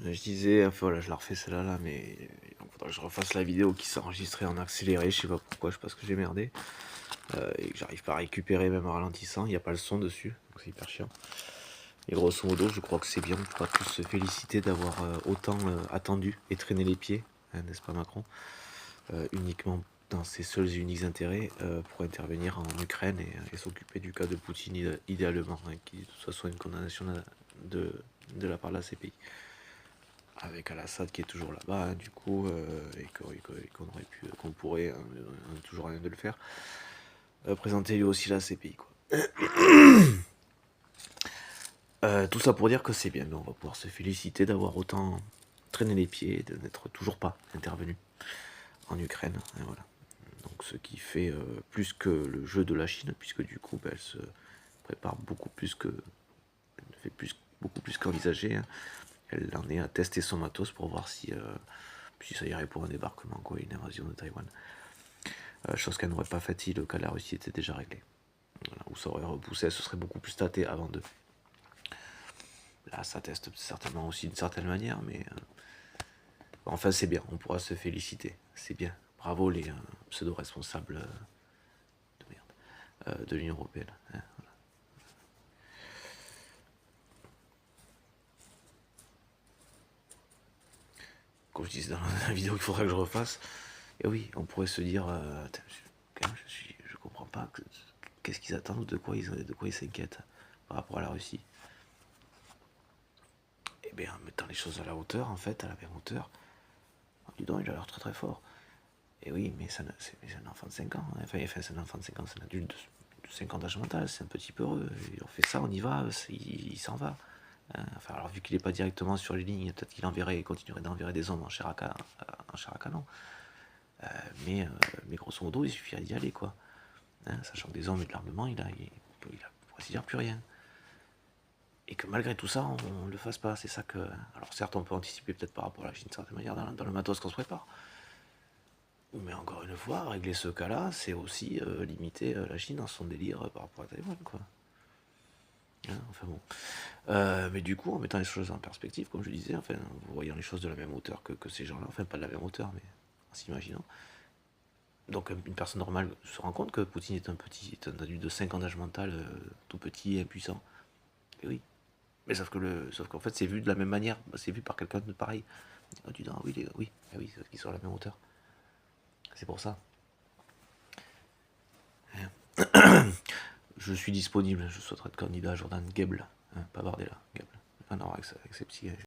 Je disais, enfin voilà, je la refais celle-là, là, mais il faudra que je refasse la vidéo qui s'est enregistrée en accéléré, je sais pas pourquoi, je sais pas ce que j'ai merdé. Et que j'arrive pas à récupérer même en ralentissant, il n'y a pas le son dessus, donc c'est hyper chiant. Et grosso modo, je crois que c'est bien, on pourra tous se féliciter d'avoir autant attendu et traîné les pieds, hein, n'est-ce pas Macron, uniquement dans ses seuls et uniques intérêts pour intervenir en Ukraine et s'occuper du cas de Poutine idéalement, hein, qui soit une condamnation de la part de la CPI. Avec Al-Assad qui est toujours là-bas, hein, du coup, et qu'on aurait pu, qu'on pourrait, toujours rien de le faire, présenter lui aussi la CPI, quoi. Tout ça pour dire que c'est bien, mais on va pouvoir se féliciter d'avoir autant traîné les pieds, de n'être toujours pas intervenu en Ukraine, et voilà. Donc ce qui fait plus que le jeu de la Chine, puisque du coup, elle se prépare beaucoup plus que, elle fait beaucoup plus qu'envisager, hein. Elle en est à tester son matos pour voir si ça irait pour un débarquement, quoi, une invasion de Taïwan. Chose qu'elle n'aurait pas faite si le cas de la Russie était déjà réglé. Voilà, ou ça aurait repoussé, elle se serait beaucoup plus tâtée avant d'eux. Là, ça teste certainement aussi d'une certaine manière, mais enfin, c'est bien, on pourra se féliciter. C'est bien. Bravo les pseudo-responsables de merde de l'Union Européenne, hein, voilà. Comme je disais dans la vidéo qu'il faudrait que je refasse, et oui, on pourrait se dire, quand même, je comprends pas, qu'est-ce qu'ils attendent ou de quoi ils s'inquiètent par rapport à la Russie. Et bien, en mettant les choses à la hauteur, en fait, à la même hauteur, dis donc, il a l'air très très fort. Et oui, mais c'est un enfant de 5 ans, hein. Enfin, c'est un enfant de 5 ans, c'est un adulte de 5 ans d'âge mental, c'est un petit peu heureux. On fait ça, on y va, il s'en va. Hein. Enfin, alors, vu qu'il n'est pas directement sur les lignes, peut-être qu'il continuerait d'enverrer des hommes en chair à canon. Mais grosso modo, il suffirait d'y aller, quoi. Hein, sachant que des hommes et de l'armement, il a pour ainsi dire, plus rien. Et que malgré tout ça, on ne le fasse pas. C'est ça que. Alors certes, on peut anticiper peut-être par rapport à la Chine, d'une certaine manière, dans le matos qu'on se prépare. Mais encore une fois, régler ce cas-là, c'est aussi limiter la Chine dans son délire par rapport à Taïwan, quoi. Hein, enfin bon. Mais du coup, en mettant les choses en perspective, comme je disais, enfin, en voyant les choses de la même hauteur que ces gens-là, enfin pas de la même hauteur, mais en s'imaginant. Donc une personne normale se rend compte que Poutine est un adulte de 5 ans d'âge mental, tout petit et impuissant. Et oui. Mais sauf qu'en fait, c'est vu de la même manière, c'est vu par quelqu'un de pareil. Oh, tu dis, ah, oui, oui, parce qu'ils sont à la même hauteur. C'est pour ça. Je suis disponible, je souhaiterais être candidat à Jordan Gable, hein, pas Bardella, Gable. Ah non, avec ses petits.